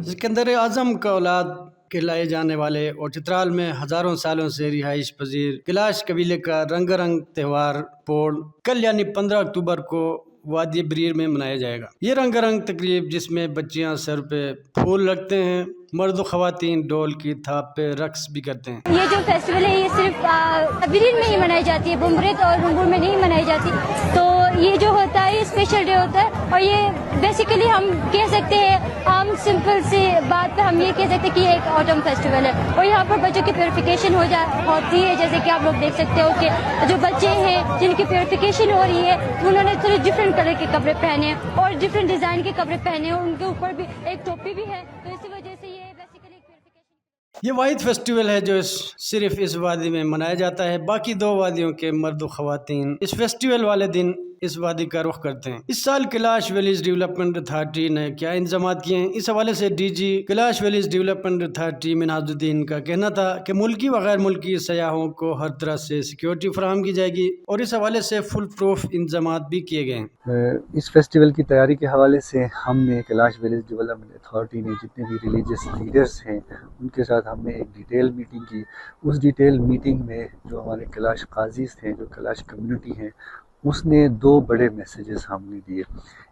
سکندر اعظم کا اولاد کہلائے جانے والے اور چترال میں ہزاروں سالوں سے رہائش پذیر کلاش قبیلے کا رنگ رنگ تہوار پوڑ کل یعنی 15 اکتوبر کو وادی بریر میں منایا جائے گا۔ یہ رنگ رنگ تقریب جس میں بچیاں سر پہ پھول رکھتے ہیں، مرد و خواتین ڈول کی تھاپ پہ رقص بھی کرتے ہیں۔ یہ جو فیسٹیول ہے یہ صرف بریر میں ہی منائی جاتی ہے، بمبرت اور رنگور میں نہیں منائی جاتی، تو یہ جو ہوتا ہے یہ اسپیشل ڈے ہوتا ہے، اور یہ بیسیکلی ہم کہہ سکتے ہیں عام سمپل سی بات پہ ہم یہ کہہ سکتے ہیں کہ یہ ایک آٹم فیسٹیول ہے، اور یہاں پر بچوں کی پیوریفیکیشن ہوتی ہے، جیسے کہ آپ لوگ دیکھ سکتے ہو کہ جو بچے ہیں جن کی پیوریفیکیشن ہو رہی ہے انہوں نے تھوڑے ڈفرینٹ کلر کے کپڑے پہنے ہیں اور ڈفرینٹ ڈیزائن کے کپڑے پہنے ہیں، ان کے اوپر بھی ایک ٹوپی بھی ہے، تو اسی وجہ سے یہ بیسیکلی یہ واحد فیسٹیول ہے جو صرف اس وادی میں منایا جاتا ہے، باقی 2 وادیوں کے مرد و خواتین اس فیسٹیول والے دن اس وادی کا رخ کرتے ہیں۔ اس سال کیلاش ویلیز ڈیولپمنٹ اتھارٹی نے کیا انتظامات کیے ہیں، اس حوالے سے D G Kalash valleys development authority Minhaj uddin کا کہنا تھا کہ ملکی و غیر ملکی سیاحوں کو ہر طرح سے سیکیورٹی فراہم کی جائے گی اور اس حوالے سے فل پروف انتظامات بھی کیے گئے ہیں۔ اس فیسٹیول کی تیاری کے حوالے سے ہم نے کیلاش ویلیز ڈیولپمنٹ اتھارٹی نے جتنے بھی ریلیجیس لیڈرز ہیں ان کے ساتھ ہم نے ایک ڈیٹیل میٹنگ کی۔ اس ڈیٹیل میٹنگ میں جو ہمارے کیلاش قاضیز تھے، جو کیلاش کمیونٹی ہیں، اس نے 2 بڑے میسیجز ہم نے دیے۔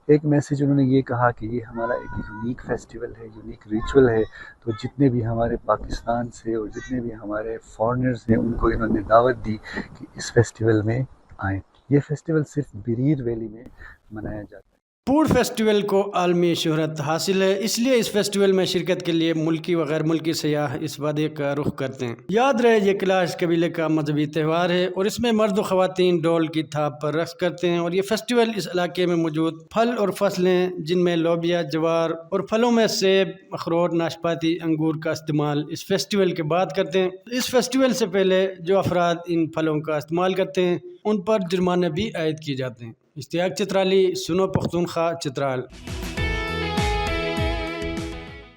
ایک میسیج انہوں نے یہ کہا کہ یہ ہمارا ایک یونیک فیسٹیول ہے، یونیک ریچول ہے، تو جتنے بھی ہمارے پاکستان سے اور جتنے بھی ہمارے فارنرز ہیں ان کو انہوں نے دعوت دی کہ اس فیسٹیول میں آئیں۔ یہ فیسٹیول صرف بریر ویلی میں منایا جاتا ہے۔ پوڑ فیسٹیول کو عالمی شہرت حاصل ہے، اس لیے اس فیسٹیول میں شرکت کے لیے ملکی و غیر ملکی سیاح اس وادی کا رخ کرتے ہیں۔ یاد رہے یہ کیلاش قبیلے کا مذہبی تہوار ہے اور اس میں مرد و خواتین ڈول کی تھاپ پر رقص کرتے ہیں، اور یہ فیسٹیول اس علاقے میں موجود پھل اور فصلیں جن میں لوبیا، جوار اور پھلوں میں سیب، اخروٹ، ناشپاتی، انگور کا استعمال اس فیسٹیول کے بعد کرتے ہیں۔ اس فیسٹیول سے پہلے جو افراد ان پھلوں کا استعمال کرتے ہیں ان پر جرمانے بھی عائد کیے جاتے ہیں۔ اشتیاق چترالی، سنو پختونخوا، چترال۔